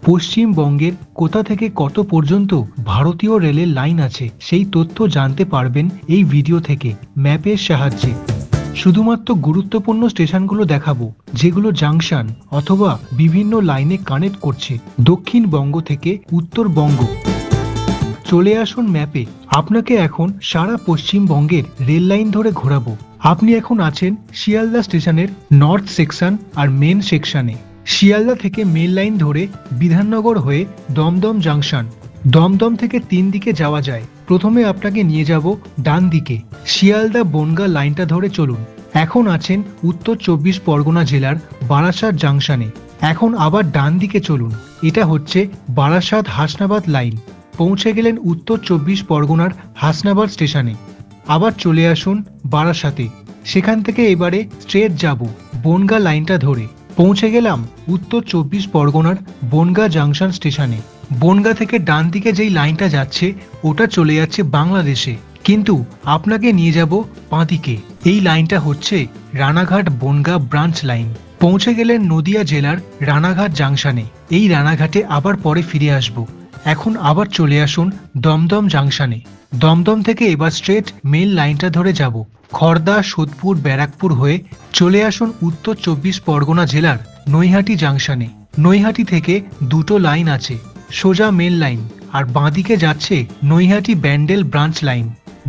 পশ্চিমবঙ্গের কোথা থেকে কত পর্যন্ত ভারতীয় রেলের লাইন আছে সেই তথ্য জানতে পারবেন এই ভিডিও থেকে ম্যাপের সাহায্যে। শুধুমাত্র গুরুত্বপূর্ণ স্টেশনগুলো দেখাবো যেগুলো জাংশন অথবা বিভিন্ন লাইনে কানেক্ট করছে দক্ষিণবঙ্গ থেকে উত্তরবঙ্গ। চলে আসুন ম্যাপে। আপনাকে এখন সারা পশ্চিমবঙ্গের রেল লাইন ধরে ঘোরাবো। আপনি এখন আছেন শিয়ালদা স্টেশনের নর্থ সেকশন আর মেন সেকশনে। শিয়ালদা থেকে মেন লাইন ধরে বিধাননগর হয়ে দমদম জাংশন। দমদম থেকে 3 দিকে যাওয়া যায়। প্রথমে আপনাকে নিয়ে যাব ডান দিকে, শিয়ালদা বনগা লাইনটা ধরে চলুন। এখন আছেন উত্তর 24 পরগনা জেলার বারাসাত জাংশনে। এখন আবার ডান দিকে চলুন, এটা হচ্ছে বারাসাত হাসনাবাদ লাইন। পৌঁছে গেলেন উত্তর 24 পরগনার হাসনাবাদ স্টেশনে। আবার চলে আসুন বারাসাতে। সেখান থেকে এবারে স্ট্রেট যাব বনগা লাইনটা ধরে। পৌঁছে গেলাম উত্তর 24 পরগনার বনগা জাংশন স্টেশনে। বনগা থেকে ডান দিকে যেই লাইনটা যাচ্ছে ওটা চলে যাচ্ছে বাংলাদেশে, কিন্তু আপনাকে নিয়ে যাব বাঁদিকে। এই লাইনটা হচ্ছে রানাঘাট বনগা ব্রাঞ্চ লাইন। পৌঁছে গেলেন নদিয়া জেলার রানাঘাট জাংশনে। এই রানাঘাটে আবার পরে ফিরে আসব। এখন আবার চলে আসুন দমদম জাংশনে। দমদম থেকে এবার স্ট্রেট মেল লাইনটা ধরে যাব খড়দা, সোদপুর, ব্যারাকপুর হয়ে চলে আসুন উত্তর 24 পরগনা জেলার নৈহাটি জাংশনে। নৈহাটি থেকে দুটো লাইন আছে, সোজা মেল লাইন আর বাঁদিকে যাচ্ছে নৈহাটি ব্যান্ডেল ব্রাঞ্চ লাইন।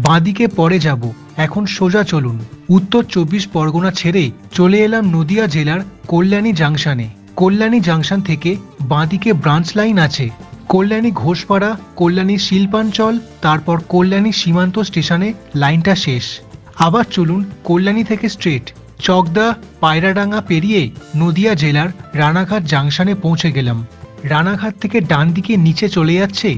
বাঁদিকে পরে যাব। এখন সোজা চলুন। উত্তর 24 পরগনা ছেড়ে চলে এলাম নদিয়া জেলার কল্যাণী জাংশনে। কল্যাণী জাংশন থেকে বাঁদিকে ব্রাঞ্চ লাইন আছে কল্যাণী ঘোষপাড়া, কল্যাণী শিল্পাঞ্চল, তারপর কল্যাণী সীমান্ত স্টেশনে লাইনটা শেষ। আবার চলুন কল্যাণী থেকে স্ট্রেট চকদা, পায়রাডাঙ্গা পেরিয়ে নদিয়া জেলার রানাঘাট জাংশনে পৌঁছে গেলাম। রানাঘাট থেকে ডান দিকে নিচে চলে যাচ্ছে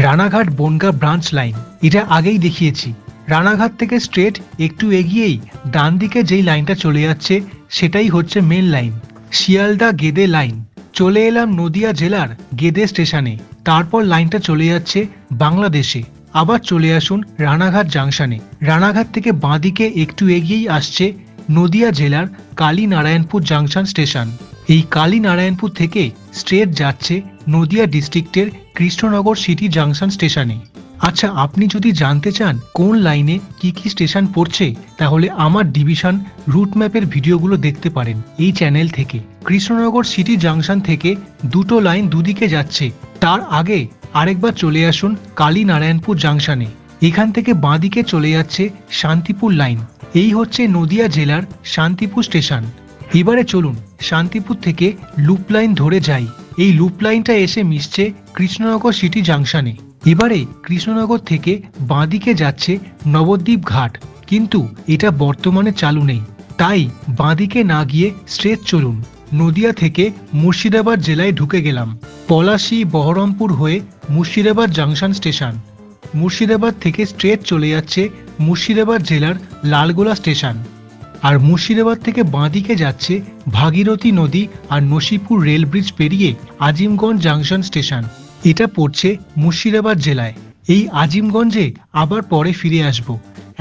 রানাঘাট বনগা ব্রাঞ্চ লাইন। এটা আগেই দেখিয়েছি। রানাঘাট থেকে স্ট্রেট একটু এগিয়েই ডান দিকে যেই লাইনটা চলে যাচ্ছে সেটাই হচ্ছে main line, Sealdah Gede line. চলে এলাম নদিয়া জেলার গেদে স্টেশনে। তারপর লাইনটা চলে যাচ্ছে বাংলাদেশে। আবার চলে আসুন রানাঘাট জাংশনে। রানাঘাট থেকে বাঁদিকে একটু এগিয়েই আসছে নদিয়া জেলার কালীনারায়ণপুর জাংশন স্টেশন। এই কালীনারায়ণপুর থেকে স্ট্রেট যাচ্ছে নদিয়া ডিস্ট্রিক্টের কৃষ্ণনগর সিটি জাংশন স্টেশনে। আচ্ছা, আপনি যদি জানতে চান কোন লাইনে কি কি স্টেশন পড়ছে, তাহলে আমার ডিভিশন রুট ম্যাপের ভিডিওগুলো দেখতে পারেন এই চ্যানেল থেকে। কৃষ্ণনগর সিটি জাংশন থেকে দুটো লাইন দুদিকে যাচ্ছে। তার আগে আরেকবার চলে আসুন কালীনারায়ণপুর জাংশনে। এখান থেকে বাঁদিকে চলে যাচ্ছে শান্তিপুর লাইন। এই হচ্ছে নদিয়া জেলার শান্তিপুর স্টেশন। এবারে চলুন শান্তিপুর থেকে লুপ লাইন ধরে যাই। এই লুপ লাইনটা এসে মিশছে কৃষ্ণনগর সিটি জাংশনে। এবারে কৃষ্ণনগর থেকে বাঁদিকে যাচ্ছে নবদ্বীপ ঘাট, কিন্তু এটা বর্তমানে চালু নেই। তাই বাঁদিকে না গিয়ে স্ট্রেট চলুন। নদিয়া থেকে মুর্শিদাবাদ জেলায় ঢুকে গেলাম। পলাশী, বহরমপুর হয়ে মুর্শিদাবাদ জাংশন স্টেশন। মুর্শিদাবাদ থেকে স্ট্রেট চলে যাচ্ছে মুর্শিদাবাদ জেলার লালগোলা স্টেশন। আর মুর্শিদাবাদ থেকে বাঁদিকে যাচ্ছে ভাগীরথী নদী আর নসিপুর রেল ব্রিজ পেরিয়ে আজিমগঞ্জ জাংশন স্টেশন। এটা পড়ছে মুর্শিদাবাদ জেলায়। এই আজিমগঞ্জে আবার পরে ফিরে আসব।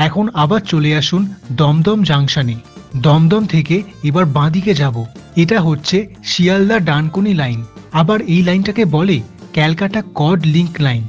এখন আবার চলে আসুন দমদম জাংশনে। দমদম থেকে এবার বাঁদিকে যাব। এটা হচ্ছে শিয়ালদা ডানকুনি লাইন। আবার এই লাইনটাকে বলে ক্যালকাটা কড লিঙ্ক লাইন।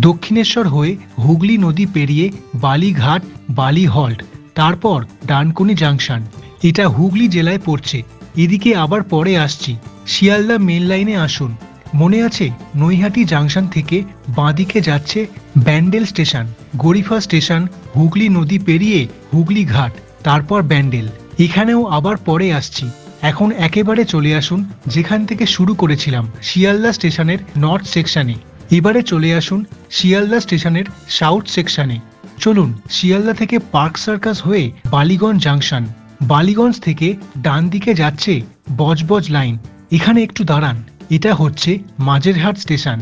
দক্ষিণেশ্বর হয়ে হুগলি নদী পেরিয়ে বালিঘাট, বালি হল্ট, তারপর ডানকুনি জাংশন। এটা হুগলি জেলায় পড়ছে। এদিকে আবার পরে আসছি। শিয়ালদা মেন লাইনে আসুন। মনে আছে নৈহাটি জাংশন থেকে বাঁদিকে যাচ্ছে ব্যান্ডেল স্টেশন, গরিফা স্টেশন, হুগলি নদী পেরিয়ে হুগলি ঘাট, তারপর ব্যান্ডেল। এখানেও আবার পরে আসছি। এখন একেবারে চলে আসুন যেখান থেকে শুরু করেছিলাম, শিয়ালদা স্টেশনের নর্থ সেকশনে। এবারে চলে আসুন শিয়ালদা স্টেশনের সাউথ সেকশনে। চলুন শিয়ালদা থেকে পার্ক সার্কাস হয়ে বালিগঞ্জ জাংশন। বালিগঞ্জ থেকে ডান দিকে যাচ্ছে বজবজ লাইন। এখানে একটু দাঁড়ান, এটা হচ্ছে মাঝেরহাট স্টেশন।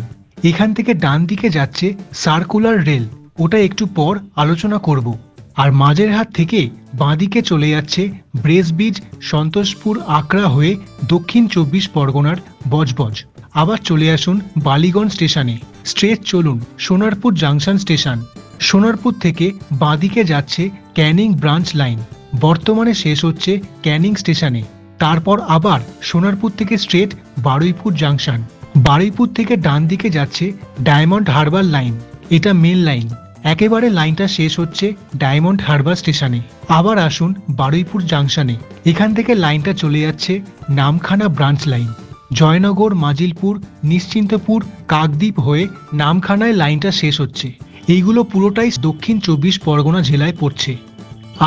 এখান থেকে ডান দিকে যাচ্ছে সার্কুলার রেল, ওটা একটু পর আলোচনা করব। আর মাঝেরহাট থেকে বাঁদিকে চলে যাচ্ছে ব্রেসব্রিজ, সন্তোষপুর, আকরা হয়ে দক্ষিণ 24 পরগনার বজবজ। আবার চলে আসুন বালিগঞ্জ স্টেশনে। স্ট্রেট চলুন সোনারপুর জাংশন স্টেশন। সোনারপুর থেকে বাঁদিকে যাচ্ছে ক্যানিং ব্রাঞ্চ লাইন, বর্তমানে শেষ হচ্ছে ক্যানিং স্টেশনে। তারপর আবার সোনারপুর থেকে স্ট্রেট বারুইপুর জাংশন। বারুইপুর থেকে ডান দিকে যাচ্ছে ডায়মন্ড হারবার লাইন, এটা মেন লাইন। একেবারে লাইনটা শেষ হচ্ছে ডায়মন্ড হারবার স্টেশনে। আবার আসুন বারুইপুর জাংশনে, এখান থেকে লাইনটা চলে যাচ্ছে নামখানা ব্রাঞ্চ লাইন। জয়নগর, মাজিলপুর, নিশ্চিন্তপুর, কাকদ্বীপ হয়ে নামখানায় লাইনটা শেষ হচ্ছে। এইগুলো পুরোটাই দক্ষিণ 24 পরগনা জেলায় পড়ছে।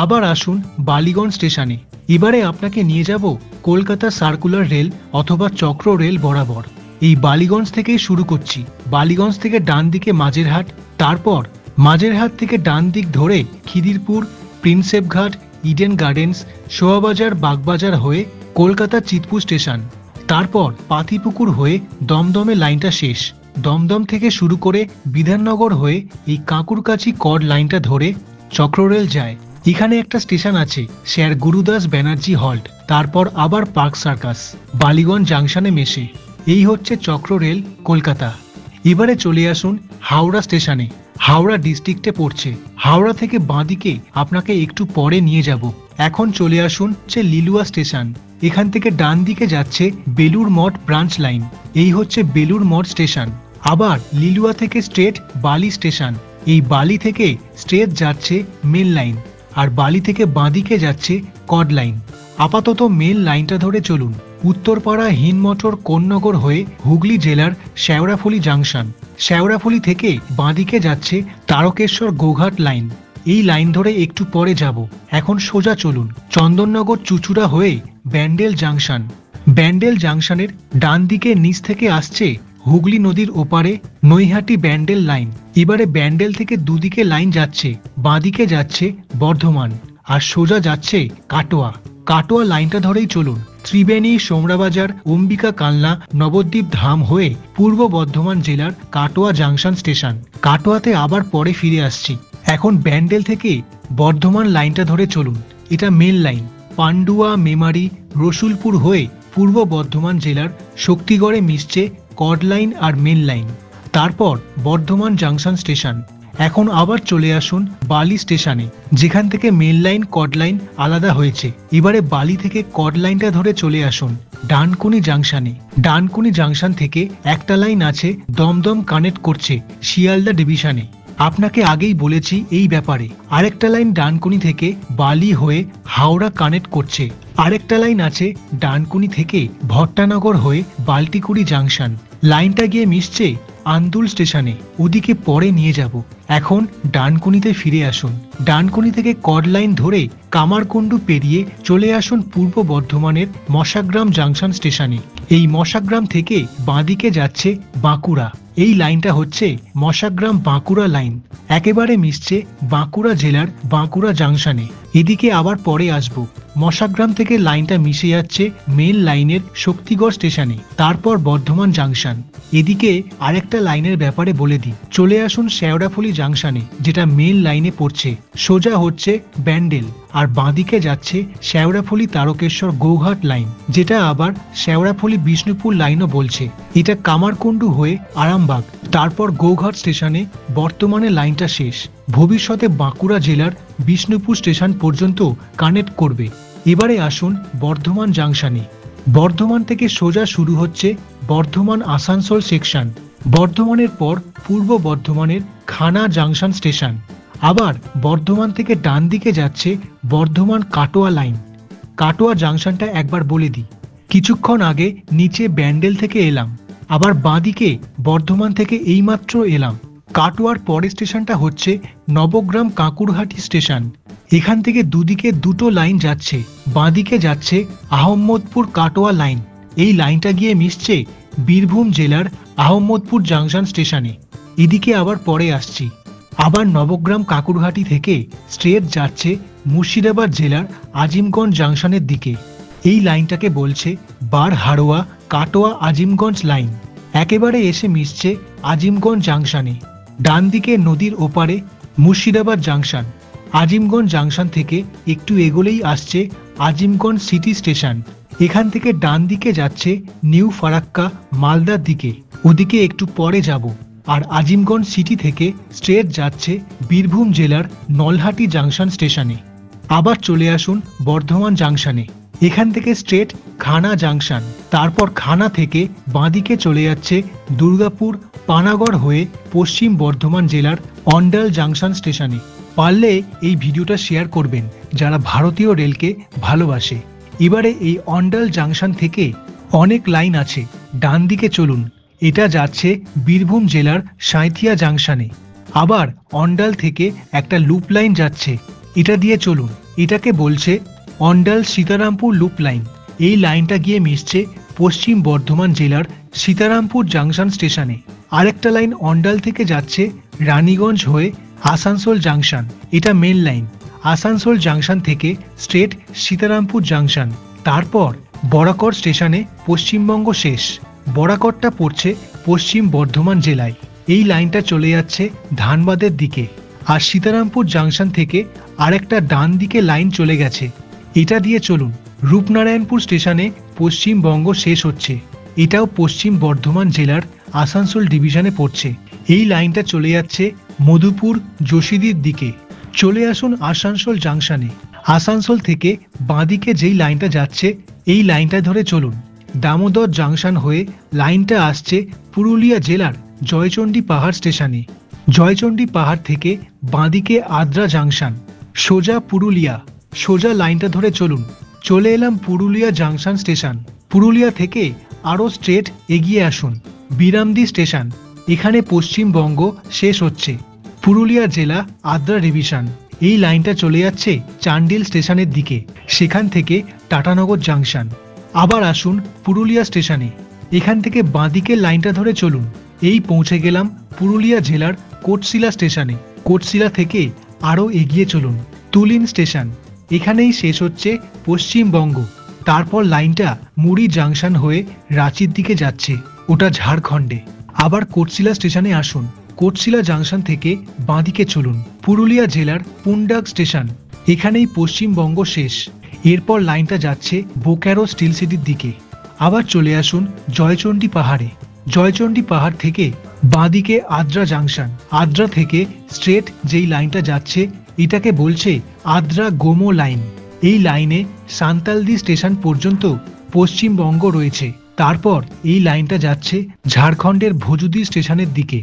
আবার আসুন বালিগঞ্জ স্টেশনে, এবারে আপনাকে নিয়ে যাব কলকাতা সার্কুলার রেল অথবা চক্র রেল বরাবর। এই বালিগঞ্জ থেকেই শুরু করছি। বালিগঞ্জ থেকে ডান দিকে মাঝেরহাট, তারপর মাঝেরহাট থেকে ডান দিক ধরে খিদিরপুর, প্রিন্সেপঘাট, ইডেন গার্ডেন্স, শোয়াবাজার, বাগবাজার হয়ে কলকাতা চিতপুর স্টেশন, তারপর পাতিপুকুর হয়ে দমদমে লাইনটা শেষ। দমদম থেকে শুরু করে বিধাননগর হয়ে এই কাঁকুরকাছি কড লাইনটা ধরে চক্ররেল যায়। এখানে একটা স্টেশন আছে স্যার গুরুদাস ব্যানার্জি হল্ট, তারপর আবার পার্ক সার্কাস, বালিগঞ্জ জাংশনে মেশে। এই হচ্ছে চক্ররেল কলকাতা। এবারে চলে আসুন হাওড়া স্টেশনে, হাওড়া ডিস্ট্রিক্টে পড়ছে। হাওড়া থেকে বাঁদিকে আপনাকে একটু পরে নিয়ে যাব। এখন চলে আসুন লিলুয়া স্টেশন, এখান থেকে ডান দিকে যাচ্ছে বেলুর মঠ ব্রাঞ্চ লাইন, এই হচ্ছে বেলুর মঠ স্টেশন। আবার লিলুয়া থেকে স্ট্রেট বালি স্টেশন, এই বালি থেকে স্ট্রেট যাচ্ছে মেন লাইন, আর বালি থেকে বাঁদিকে যাচ্ছে কড লাইন। আপাতত মেন লাইনটা ধরে চলুন। উত্তরপাড়া, হিনমটর, কোন্নগর হয়ে হুগলি জেলার শেওড়াফুলি জাংশন, শেওড়াফুলি থেকে বাঁদিকে যাচ্ছে তারকেশ্বর গোঘাট লাইন। এই লাইন ধরে একটু পরে যাব। এখন সোজা চলুন চন্দননগর চুচুড়া হয়ে ব্যান্ডেল জাংশন। ব্যান্ডেল জাংশনের ডান দিকে নিচ থেকে আসছে হুগলি নদীর ওপারে নৈহাটি ব্যান্ডেল লাইন। এবারে ব্যান্ডেল থেকে দুদিকে লাইন যাচ্ছে, বাঁদিকে যাচ্ছে বর্ধমান আর সোজা যাচ্ছে কাটোয়া। কাটোয়া লাইনটা ধরেই চলুন ত্রিবেণী, সোমরাবাজার, অম্বিকা কালনা, নবদ্বীপ ধাম হয়ে পূর্ব বর্ধমান জেলার কাটোয়া জাংশন স্টেশন। কাটোয়াতে আবার পরে ফিরে আসছি। এখন ব্যান্ডেল থেকে বর্ধমান লাইনটা ধরে চলুন, এটা মেন লাইন। পান্ডুয়া, মেমারি, রসুলপুর হয়ে পূর্ব বর্ধমান জেলার শক্তিগড়ে মিশছে কড লাইন আর মেন লাইন, তারপর বর্ধমান জাংশন স্টেশন। এখন আবার চলে আসুন বালি স্টেশনে, যেখান থেকে মেন লাইন কড লাইন আলাদা হয়েছে। এবারে বালি থেকে কড লাইনটা ধরে চলে আসুন ডানকুনি জাংশনে। ডানকুনি জাংশন থেকে একটা লাইন আছে দমদম কানেক্ট করছে শিয়ালদা ডিভিশনে। আপনাকে আগেই বলেছি এই ব্যাপারে। আরেকটা লাইন ডানকুনি থেকে বালি হয়ে হাওড়া কানেক্ট করছে। আরেকটা লাইন আছে ডানকুনি থেকে ভট্টানগর হয়ে বাল্টিকুড়ি জাংশন। লাইনটা গিয়ে মিশছে আন্দুল স্টেশনে, ওদিকে পরে নিয়ে যাব। এখন ডানকুনিতে ফিরে আসুন। ডানকুনি থেকে কড লাইন ধরে কামারকুণ্ডু পেরিয়ে চলে আসুন পূর্ব বর্ধমানের মশাগ্রাম জাংশন স্টেশনে। এই মশাগ্রাম থেকে বাঁদিকে যাচ্ছে বাঁকুড়া। এই লাইনটা হচ্ছে মশাগ্রাম বাঁকুড়া লাইন, একেবারে মিশছে বাঁকুড়া জেলার বাঁকুড়া জাংশনে। এদিকে আবার পরে আসব। মশাগ্রাম থেকে লাইনটা মিশে যাচ্ছে মেন লাইনের শক্তিগড় স্টেশনে, তারপর বর্ধমান জাংশন। এদিকে আরেকটা লাইনের ব্যাপারে বলে দিই, চলে আসুন শেওড়াফুলি জাংশনে, যেটা মেন লাইনে পড়ছে। সোজা হচ্ছে ব্যান্ডেল আর বাঁদিকে যাচ্ছে শেওড়াফুলি তারকেশ্বর গোঘাট লাইন, যেটা আবার শেওড়াফুলি বিষ্ণুপুর লাইনও বলছে। এটা কামারকুণ্ডু হয়ে আরামবাগ, তারপর গোঘাট স্টেশনে বর্তমানে লাইনটা শেষ। ভবিষ্যতে বাঁকুড়া জেলার বিষ্ণুপুর স্টেশন পর্যন্ত কানেক্ট করবে। এবারে আসুন বর্ধমান জাংশনে। বর্ধমান থেকে সোজা শুরু হচ্ছে বর্ধমান আসানসোল সেকশন। বর্ধমানের পর পূর্ব বর্ধমানের খানা জাংশন স্টেশন। আবার বর্ধমান থেকে ডান দিকে যাচ্ছে বর্ধমান কাটোয়া লাইন। কাটোয়া জাংশনটা একবার বলে দিই, কিছুক্ষণ আগে নিচে ব্যান্ডেল থেকে এলাম, আবার বাঁদিকে বর্ধমান থেকে এইমাত্র এলাম। কাটোয়ার পরের স্টেশনটা হচ্ছে নবগ্রাম কাঁকুরহাটি স্টেশন। এখান থেকে দুদিকে দুটো লাইন যাচ্ছে, বাঁদিকে যাচ্ছে আহম্মদপুর কাটোয়া লাইন। এই লাইনটা গিয়ে মিশছে বীরভূম জেলার আহম্মদপুর জাংশন স্টেশনে। এদিকে আবার পরে আসছি। আবার নবগ্রাম কাঁকুরহাটি থেকে স্ট্রেট যাচ্ছে মুর্শিদাবাদ জেলার আজিমগঞ্জ জাংশনের দিকে। এই লাইনটাকে বলছে বারহাড়োয়া কাটোয়া আজিমগঞ্জ লাইন। একেবারে এসে মিশছে আজিমগঞ্জ জাংশনে। ডান দিকে নদীর ওপারে মুর্শিদাবাদ জাংশন। আজিমগঞ্জ জাংশন থেকে একটু এগোলেই আসছে আজিমগঞ্জ সিটি স্টেশন। এখান থেকে ডান দিকে যাচ্ছে নিউ ফারাক্কা মালদার দিকে, ওদিকে একটু পরে যাব। আর আজিমগঞ্জ সিটি থেকে স্ট্রেট যাচ্ছে বীরভূম জেলার নলহাটি জাংশন স্টেশনে। আবার চলে আসুন বর্ধমান জাংশনে। এখান থেকে স্ট্রেট খানা জাংশন, তারপর খানা থেকে বাঁদিকে চলে যাচ্ছে দুর্গাপুর পানাগড় হয়ে পশ্চিম বর্ধমান জেলার অন্ডাল জাংশন স্টেশনে। পারলে এই ভিডিওটা শেয়ার করবেন যারা ভারতীয় রেলকে ভালোবাসে। এবারে এই অন্ডাল জাংশন থেকে অনেক লাইন আছে, ডান দিকে চলুন, এটা যাচ্ছে বীরভূম জেলার সাঁইথিয়া জাংশনে। আবার অন্ডাল থেকে একটা লুপ লাইন যাচ্ছে, এটা দিয়ে চলুন, এটাকে বলছে অন্ডাল সীতারামপুর লুপ লাইন। এই লাইনটা গিয়ে মিশছে পশ্চিম বর্ধমান জেলার সীতারামপুর জাংশন স্টেশনে। আরেকটা লাইন অন্ডাল থেকে যাচ্ছে রানীগঞ্জ হয়ে আসানসোল জাংশন, এটা মেন লাইন। আসানসোল জাংশন থেকে স্ট্রেট সীতারামপুর জাংশন, তারপর বরাকর স্টেশনে পশ্চিমবঙ্গ শেষ। বরাকরটা পড়ছে পশ্চিম বর্ধমান জেলায়। এই লাইনটা চলে যাচ্ছে ধানবাদের দিকে। আর সীতারামপুর জাংশন থেকে আরেকটা ডান দিকে লাইন চলে গেছে, এটা দিয়ে চলুন, রূপনারায়ণপুর স্টেশনে পশ্চিমবঙ্গ শেষ হচ্ছে। এটাও পশ্চিম বর্ধমান জেলার আসানসোল ডিভিশনে পড়ছে। এই লাইনটা চলে যাচ্ছে মধুপুর যোশীদির দিকে। চলে আসুন আসানসোল জাংশনে। আসানসোল থেকে বাঁদিকে যেই লাইনটা যাচ্ছে এই লাইনটা ধরে চলুন, দামোদর জাংশন হয়ে লাইনটা আসছে পুরুলিয়া জেলার জয়চণ্ডী পাহাড় স্টেশনে। জয়চণ্ডী পাহাড় থেকে বাঁদিকে আদ্রা জাংশন, সোজা পুরুলিয়া। সোজা লাইনটা ধরে চলুন, চলে এলাম পুরুলিয়া জাংশন স্টেশন। পুরুলিয়া থেকে আরও স্ট্রেট এগিয়ে আসুন, বিরামদি স্টেশন। এখানে পশ্চিমবঙ্গ শেষ হচ্ছে, পুরুলিয়া জেলা আদ্রা ডিভিশন। এই লাইনটা চলে যাচ্ছে চান্ডিল স্টেশনের দিকে, সেখান থেকে টাটানগর জাংশন। আবার আসুন পুরুলিয়া স্টেশনে, এখান থেকে বাঁদিকে লাইনটা ধরে চলুন, এই পৌঁছে গেলাম পুরুলিয়া জেলার কোটশিলা স্টেশনে। কোটশিলা থেকে আরও এগিয়ে চলুন, তুলিন স্টেশন। এখানেই শেষ হচ্ছে পশ্চিমবঙ্গ। তারপর লাইনটা মুড়ি জাংশন হয়ে রাঁচির দিকে যাচ্ছে, ওটা ঝাড়খণ্ডে। আবার কোটশিলা স্টেশনে আসুন, কোটশিলা জাংশন থেকে বাঁদিকে চলুন, পুরুলিয়া জেলার পুন্ডাক স্টেশন। এখানেই পশ্চিমবঙ্গ শেষ। এরপর লাইনটা যাচ্ছে বোকারো স্টিল সিটির দিকে। আবার চলে আসুন জয়চণ্ডী পাহাড়ে। জয়চণ্ডী পাহাড় থেকে বাঁদিকে আদ্রা জাংশন। আদ্রা থেকে স্ট্রেট যেই লাইনটা যাচ্ছে এটাকে বলছে আদ্রা গোমো লাইন। এই লাইনে সান্তালদি স্টেশন পর্যন্ত পশ্চিমবঙ্গ রয়েছে। তারপর এই লাইনটা যাচ্ছে ঝাড়খণ্ডের ভোজুদি স্টেশনের দিকে।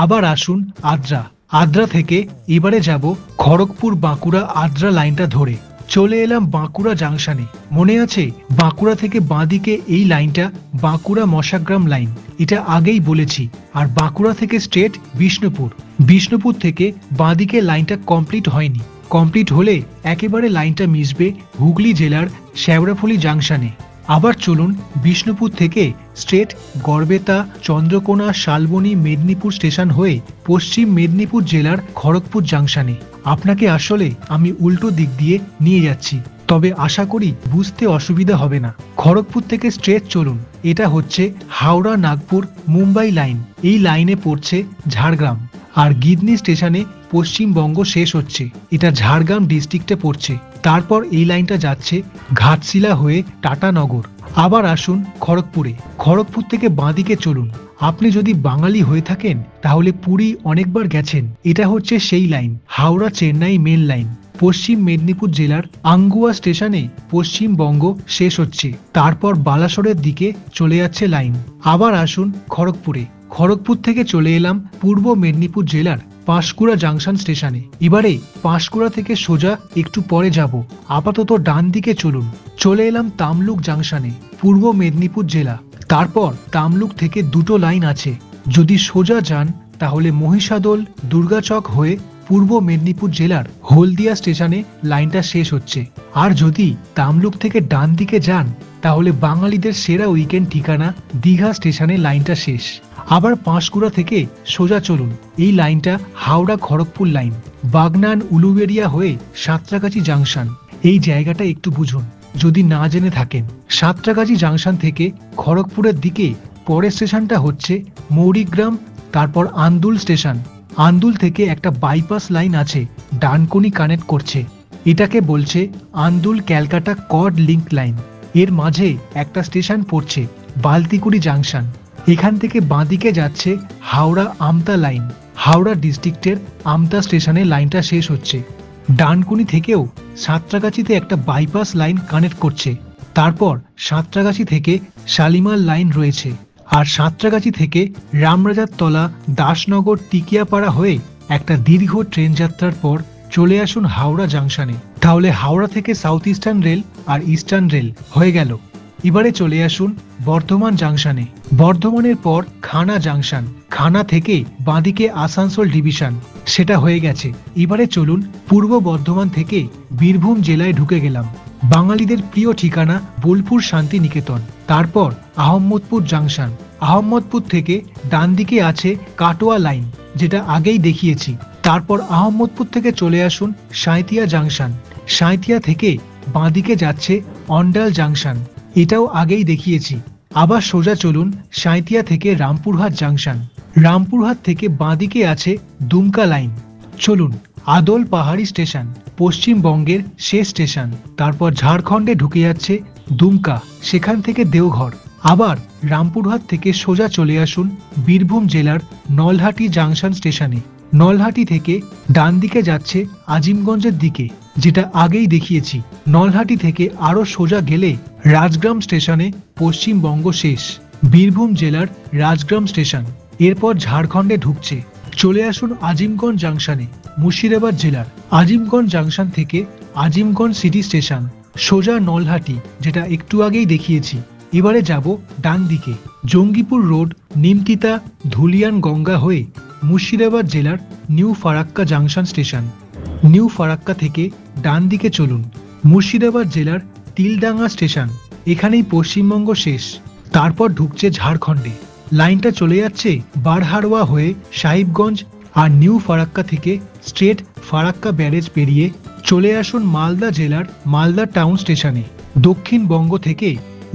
আবার আসুন আদ্রা। আদ্রা থেকে এবারে যাব খড়গপুর বাঁকুড়া আদ্রা লাইনটা ধরে। চলে এলাম বাঁকুড়া জাংশনে। মনে আছে বাঁকুড়া থেকে বাঁদিকে এই লাইনটা বাঁকুড়া মশাগ্রাম লাইন, এটা আগেই বলেছি। আর বাঁকুড়া থেকে স্ট্রেট বিষ্ণুপুর। বিষ্ণুপুর থেকে বাঁদিকে লাইনটা কমপ্লিট হয়নি, কমপ্লিট হলে একেবারে লাইনটা মিশবে হুগলি জেলার শ্যাওড়াফুলি জাংশনে। আবার চলুন বিষ্ণুপুর থেকে স্ট্রেট গড়বেতা চন্দ্রকোনা শালবনী মেদিনীপুর স্টেশন হয়ে পশ্চিম মেদিনীপুর জেলার খড়গপুর জাংশনে। আপনাকে আসলে আমি উল্টো দিক দিয়ে নিয়ে যাচ্ছি, তবে আশা করি বুঝতে অসুবিধা হবে না। খড়গপুর থেকে স্ট্রেট চলুন, এটা হচ্ছে হাওড়া নাগপুর মুম্বাই লাইন। এই লাইনে পড়ছে ঝাড়গ্রাম। আর গিদনি স্টেশনে পশ্চিমবঙ্গ শেষ হচ্ছে, এটা ঝাড়গ্রাম ডিস্ট্রিক্টে পড়ছে। তারপর এই লাইনটা যাচ্ছে ঘাটশিলা হয়ে টাটানগর। আবার আসুন খড়গপুরে। খড়গপুর থেকে বাঁদিকে চলুন। আপনি যদি বাঙালি হয়ে থাকেন তাহলে পুরী অনেকবার গেছেন, এটা হচ্ছে সেই line, Howrah Chennai mail line. Paschim Medinipur জেলার আঙ্গুয়া স্টেশনে পশ্চিমবঙ্গ শেষ হচ্ছে। তারপর বালাসোরের দিকে চলে যাচ্ছে লাইন। আবার আসুন খড়গপুরে। খড়গপুর থেকে চলে এলাম পূর্ব মেদিনীপুর জেলার পাঁশকুড়া জাংশন স্টেশনে। এবারে পাঁশকুড়া থেকে সোজা একটু পরে যাব, আপাতত ডান দিকে চলুন। চলে এলাম তামলুক জাংশনে, পূর্ব মেদিনীপুর জেলা। তারপর তামলুক থেকে দুটো লাইন আছে, যদি সোজা যান তাহলে মহিষাদল দুর্গাচক হয়ে পূর্ব মেদিনীপুর জেলার হলদিয়া স্টেশনে লাইনটা শেষ হচ্ছে। আর যদি তামলুক থেকে ডান দিকে যান তাহলে বাঙালিদের সেরা উইকেন্ড ঠিকানা দীঘা স্টেশনে লাইনটা শেষ। আবার পাঁশকুড়া থেকে সোজা চলুন, এই লাইনটা হাওড়া খড়গপুর লাইন, বাগনান উলুবেড়িয়া হয়ে সাঁতরাগাছি জাংশন। এই জায়গাটা একটু বুঝুন যদি না জেনে থাকেন। সাঁতরাগাছি জাংশন থেকে খড়গপুরের দিকে পরের স্টেশনটা হচ্ছে মৌরিগ্রাম, তারপর আন্দুল স্টেশন। আন্দুল থেকে একটা বাইপাস লাইন আছে, ডানকুনি কানেক্ট করছে, এটাকে বলছে আন্দুল ক্যালকাটা কড লিঙ্ক লাইন। এর মাঝে একটা স্টেশন পড়ছে বালতিকুড়ি জাংশন। এখান থেকে বাঁদিকে যাচ্ছে হাওড়া আমতা লাইন। হাওড়া ডিস্ট্রিক্টের আমতা স্টেশনে লাইনটা শেষ হচ্ছে। ডানকুনি থেকেও সাঁতরাগাছিতে একটা বাইপাস লাইন কানেক্ট করছে, তারপর সাঁতরাগাছি থেকে শালিমার লাইন রয়েছে, আর সাঁতরাগাছি থেকে রামরাজার তলা, দাসনগর, টিকিয়াপাড়া হয়ে একটা দীর্ঘ ট্রেন যাত্রার পর চলে আসুন হাওড়া জাংশনে। তাহলে হাওড়া থেকে সাউথ ইস্টার্ন রেল আর ইস্টার্ন রেল হয়ে গেল। এবারে চলে আসুন বর্ধমান জাংশনে। বর্ধমানের পর খানা জাংশন, খানা থেকে বাঁদিকে আসানসোল ডিভিশন, সেটা হয়ে গেছে। এবারে চলুন পূর্ব বর্ধমান থেকে বীরভূম জেলায় ঢুকে গেলাম। বাঙালিদের প্রিয় ঠিকানা বোলপুর শান্তিনিকেতন, তারপর আহম্মদপুর জাংশন। আহম্মদপুর থেকে ডান দিকে আছে কাটোয়া লাইন, যেটা আগেই দেখিয়েছি। তারপর আহম্মদপুর থেকে চলে আসুন সাঁইথিয়া জাংশন। সাঁইথিয়া থেকে বাঁদিকে যাচ্ছে অন্ডাল জাংশন, এটাও আগেই দেখিয়েছি। আবার সোজা চলুন সাঁইথিয়া থেকে রামপুরহাট জাংশন। রামপুরহাট থেকে বাঁদিকে আছে দুমকা লাইন। চলুন আদল পাহাড়ি স্টেশন, পশ্চিমবঙ্গের শেষ স্টেশন। তারপর ঝাড়খণ্ডে ঢুকে যাচ্ছে দুমকা, সেখান থেকে দেওঘর। আবার রামপুরহাট থেকে সোজা চলে আসুন বীরভূম জেলার নলহাটি জাংশন স্টেশনে। নলহাটি থেকে ডান দিকে যাচ্ছে আজিমগঞ্জের দিকে, যেটা আগেই দেখিয়েছি। নলহাটি থেকে আরো সোজা গেলে রাজগ্রাম স্টেশনে পশ্চিমবঙ্গ শেষ, বীরভূম জেলার রাজগ্রাম স্টেশন। এরপর ঝাড়খণ্ডে ঢুকছে। চলে আসুন আজিমগঞ্জ জাংশনে, মুর্শিদাবাদ জেলার। আজিমগঞ্জ জাংশন থেকে আজিমগঞ্জ সিটি স্টেশন, সোজা নলহাটি, যেটা একটু আগেই দেখিয়েছি। এবারে যাব ডান দিকে, জঙ্গিপুর রোড, নিমতিতা, ধুলিয়ান, গঙ্গা হয়ে মুর্শিদাবাদ জেলার new Farakka junction station. New Farakka থেকে ডান দিকে চলুন মুর্শিদাবাদ জেলার তিলডাঙ্গা স্টেশন, এখানেই পশ্চিমবঙ্গ শেষ। তারপর ঢুকছে ঝাড়খণ্ডে। লাইনটা চলে যাচ্ছে বারহাড়োয়া হয়ে সাহিবগঞ্জ, আর নিউ ফারাক্কা থেকে স্ট্রেট ফারাক্কা ব্যারেজ পেরিয়ে চলে আসুন মালদা জেলার মালদা টাউন স্টেশনে। দক্ষিণবঙ্গ থেকে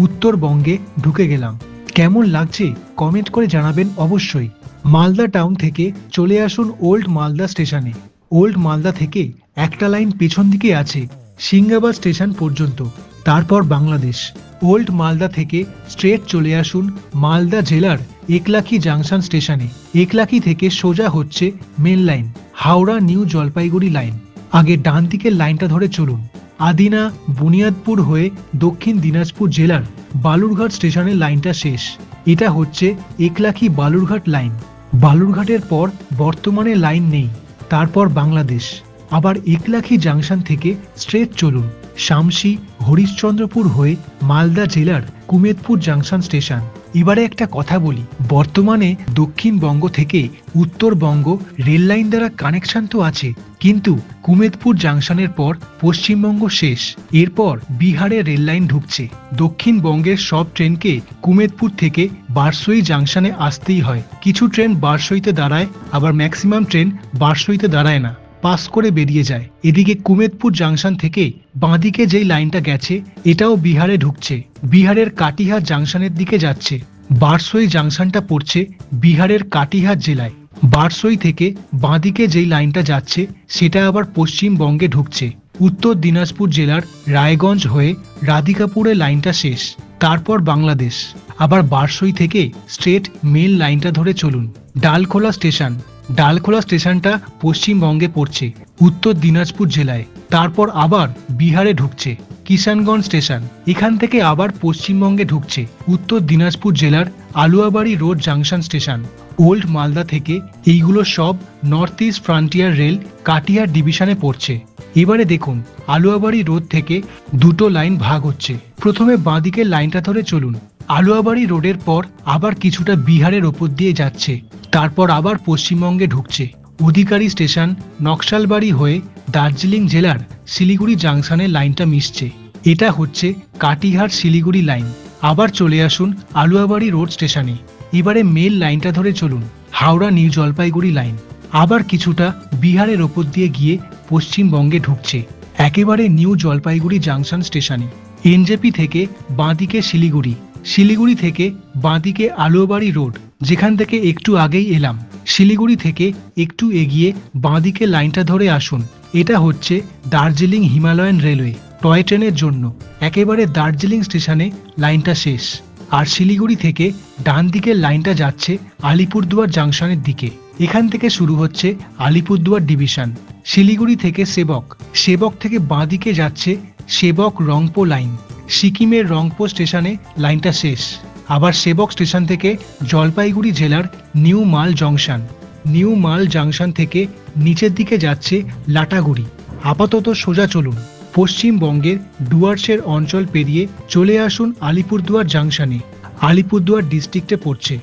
উত্তরবঙ্গে ঢুকে গেলাম। কেমন লাগছে কমেন্ট করে জানাবেন অবশ্যই। মালদা টাউন থেকে চলে আসুন ওল্ড মালদা স্টেশনে। ওল্ড মালদা থেকে একটা লাইন পেছন দিকে আছে সিংগাবাদ স্টেশন পর্যন্ত। তারপর বাংলাদেশ। ওল্ড মালদা থেকে স্ট্রেট চলে আসুন মালদা জেলার একলাখি জাংশন স্টেশনে। একলাখি থেকে সোজা হচ্ছে main line, Howrah new Jalpaiguri line. আগে ডান দিকের লাইনটা ধরে চলুন। আদিনা, বুনিয়াদপুর হয়ে দক্ষিণ দিনাজপুর জেলার বালুরঘাট স্টেশনের লাইনটা শেষ। এটা হচ্ছে একলাখি বালুরঘাট লাইন। বালুরঘাটের পর বর্তমানে লাইন নেই। তারপর বাংলাদেশ। আবার একলাখি জাংশন থেকে স্ট্রেট চলুন শামসি, হরিশ্চন্দ্রপুর হয়ে মালদা জেলার কুমেদপুর জাংশন স্টেশন। এবারে একটা কথা বলি, বর্তমানে দক্ষিণবঙ্গ থেকে উত্তরবঙ্গ রেল লাইন দ্বারা কানেকশন তো আছে, কিন্তু কুমেদপুর জাংশনের পর পশ্চিমবঙ্গ শেষ। এরপর বিহারে রেল লাইন ঢুকছে। দক্ষিণবঙ্গের সব ট্রেনকে কুমেদপুর থেকে বারসই জাংশনে আসতেই হয়। কিছু ট্রেন বারসইতে দাঁড়ায়, আবার ম্যাক্সিমাম ট্রেন বারসইতে দাঁড়ায় না, পাস করে বেরিয়ে যায়। এদিকে কুমেদপুর জাংশন থেকে বাঁদিকে যেই লাইনটা গেছে এটাও বিহারে ঢুকছে, বিহারের কাটিহার জাংশনের দিকে যাচ্ছে। বারসই জাংশনটা পড়ছে বিহারের কাটিহার জেলায়। বারসই থেকে বাঁদিকে যেই লাইনটা যাচ্ছে সেটা আবার পশ্চিমবঙ্গে ঢুকছে। উত্তর দিনাজপুর জেলার রায়গঞ্জ হয়ে রাধিকাপুরে লাইনটা শেষ। তারপর বাংলাদেশ। আবার বারসই থেকে স্ট্রেট মেল লাইনটা ধরে চলুন ডালখোলা স্টেশন। ডালখোলা স্টেশনটা পশ্চিমবঙ্গে পড়ছে, উত্তর দিনাজপুর জেলায়। তারপর আবার বিহারে ঢুকছে কিষানগঞ্জ স্টেশন। এখান থেকে আবার পশ্চিমবঙ্গে ঢুকছে উত্তর দিনাজপুর জেলার Aluabari road junction station. Old Malda থেকে এইগুলো সব north east frontier rail Katihar ডিভিশনে পড়ছে। এবারে দেখুন আলুয়াবাড়ি রোড থেকে দুটো লাইন ভাগ হচ্ছে। প্রথমে বাঁদিকের লাইনটা ধরে চলুন। আলুয়াবাড়ি রোডের পর আবার কিছুটা বিহারের ওপর দিয়ে যাচ্ছে, তারপর আবার পশ্চিমবঙ্গে ঢুকছে। অধিকারী স্টেশন নকশালবাড়ি হয়ে দার্জিলিং জেলার শিলিগুড়ি জাংশনের লাইনটা মিশছে। এটা হচ্ছে কাটিহার শিলিগুড়ি লাইন। আবার চলে আসুন আলুয়াবাড়ি রোড স্টেশনে। এবারে মেল লাইনটা ধরে চলুন হাওড়া নিউ জলপাইগুড়ি লাইন। আবার কিছুটা বিহারের ওপর দিয়ে গিয়ে পশ্চিমবঙ্গে ঢুকছে একেবারে নিউ জলপাইগুড়ি জাংশন স্টেশনে। এনজেপি থেকে বাঁদিকে শিলিগুড়ি, শিলিগুড়ি থেকে বাঁদিকে আলুয়াবাড়ি রোড, যেখান থেকে একটু আগেই এলাম। শিলিগুড়ি থেকে একটু এগিয়ে বাঁদিকে লাইনটা ধরে আসুন। এটা হচ্ছে দার্জিলিং হিমালয়ান রেলওয়ে টয় ট্রেনের জন্য। একেবারে দার্জিলিং স্টেশনে লাইনটা শেষ। আর শিলিগুড়ি থেকে ডান দিকের লাইনটা যাচ্ছে আলিপুরদুয়ার জাংশনের দিকে। এখান থেকে শুরু হচ্ছে আলিপুরদুয়ার ডিভিশন। শিলিগুড়ি থেকে সেবক, সেবক থেকে বাঁদিকে যাচ্ছে সেবক রংপো লাইন। সিকিমের রংপো স্টেশনে লাইনটা শেষ। আবার সেবক স্টেশন থেকে জলপাইগুড়ি জেলার নিউ মাল জংশন। নিউ মাল জংশন থেকে নিচের দিকে যাচ্ছে লাটাগুড়ি। আপাতত সোজা চলুন। পশ্চিমবঙ্গের ডুয়ার্সের অঞ্চল পেরিয়ে চলে আসুন আলিপুরদুয়ার জংশনে। আলিপুরদুয়ার ডিস্ট্রিক্টে পড়ছে।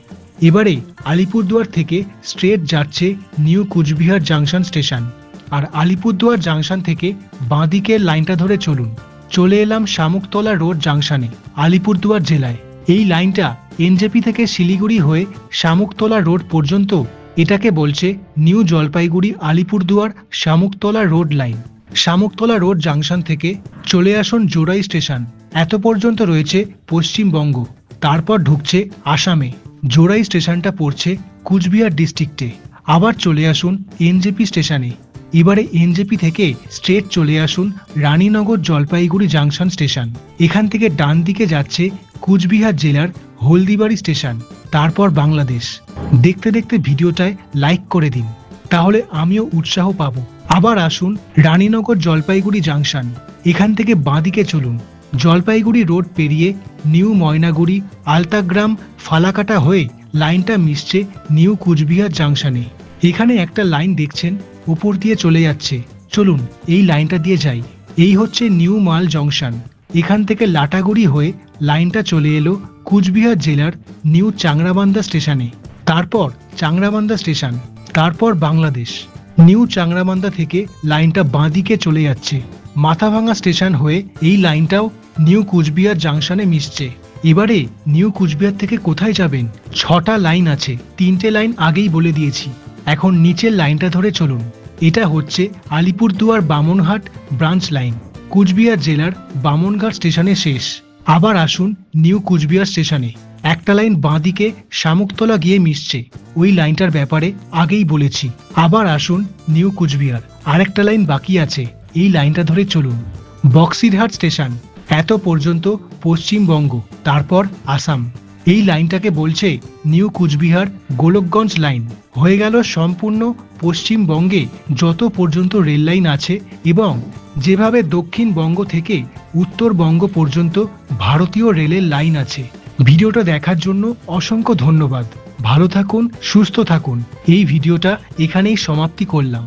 এবারে আলিপুরদুয়ার থেকে স্ট্রেট যাচ্ছে নিউ কুচবিহার জংশন স্টেশন। আর আলিপুরদুয়ার জংশন থেকে বাঁদিকের লাইনটা ধরে চলুন। চলে এলাম শামুকতলা রোড জংশনে, আলিপুরদুয়ার জেলায়। এই লাইনটা এনজেপি থেকে শিলিগুড়ি হয়ে শামুকতলা রোড পর্যন্ত। এটাকে বলছে new Jalpaiguri Alipurduar Shamuktala road line. Shamuktala road junction থেকে চলে আসুন জোড়াই স্টেশন। এত পর্যন্ত রয়েছে পশ্চিমবঙ্গ। তারপর ঢুকছে আসামে। জোড়াই স্টেশনটা পড়ছে কুচবিহার ডিস্ট্রিক্টে। আবার চলে আসুন এনজেপি স্টেশনে। এবারে এনজেপি থেকে স্ট্রেট চলে আসুন রানীনগর জলপাইগুড়ি জংশন স্টেশন। এখান থেকে ডান দিকে যাচ্ছে কুচবিহার জেলার হলদিবাড়ি স্টেশন, তারপর বাংলাদেশ। দেখতে দেখতে ভিডিওটায় লাইক করে দিন, তাহলে আমিও উৎসাহ পাবো। আবার আসুন রানীনগর জলপাইগুড়ি জংশন। এখান থেকে বাঁদিকে চলুন। জলপাইগুড়ি রোড পেরিয়ে নিউ ময়নাগুড়ি, আলতাগ্রাম, ফালাকাটা হয়ে লাইনটা মিশছে নিউ কুচবিহার জংশনে। এখানে একটা লাইন দেখছেন উপর দিয়ে চলে যাচ্ছে। চলুন এই লাইনটা দিয়ে যাই। এই হচ্ছে নিউ মাল জংশন। এখান থেকে লাটাগুড়ি হয়ে লাইনটা চলে এলো কুচবিহার জেলার নিউ চাংরাবান্ধা স্টেশনে। তারপর চাংরাবান্ধা স্টেশন, তারপর বাংলাদেশ। নিউ চাংরাবান্ধা থেকে লাইনটা বাঁদিকে চলে যাচ্ছে। মাথাভাঙা স্টেশন হয়ে এই লাইনটাও নিউ কুচবিহার জংশনে মিশছে। এবারে নিউ কুচবিহার থেকে কোথায় যাবেন? 6টা লাইন আছে, 3টে লাইন আগেই বলে দিয়েছি। এখন নিচের লাইনটা ধরে চলুন। এটা হচ্ছে আলিপুরদুয়ার বামনহাট ব্রাঞ্চ লাইন। কুচবিহার জেলার বামনঘাট স্টেশনে শেষ। আবার আসুন নিউ কুচবিহার স্টেশনে। একটা লাইন বাঁদিকে শামুকতলা গিয়ে মিশছে, ওই লাইনটার ব্যাপারে আগেই বলেছি। আবার আসুন নিউ কুচবিহার। আরেকটা লাইন বাকি আছে, এই লাইনটা ধরে চলুন। বক্সিরহাট স্টেশন। এত পর্যন্ত পশ্চিমবঙ্গ, তারপর আসাম। এই লাইনটাকে বলছে নিউ কুচবিহার গোলকগঞ্জ লাইন। হয়ে গেল সম্পূর্ণ পশ্চিমবঙ্গে যত পর্যন্ত রেল লাইন আছে এবং যেভাবে দক্ষিণবঙ্গ থেকে উত্তরবঙ্গ পর্যন্ত ভারতীয় রেলের লাইন আছে। ভিডিওটা দেখার জন্য অসংখ্য ধন্যবাদ। ভালো থাকুন, সুস্থ থাকুন। এই ভিডিওটা এখানেই সমাপ্তি করলাম।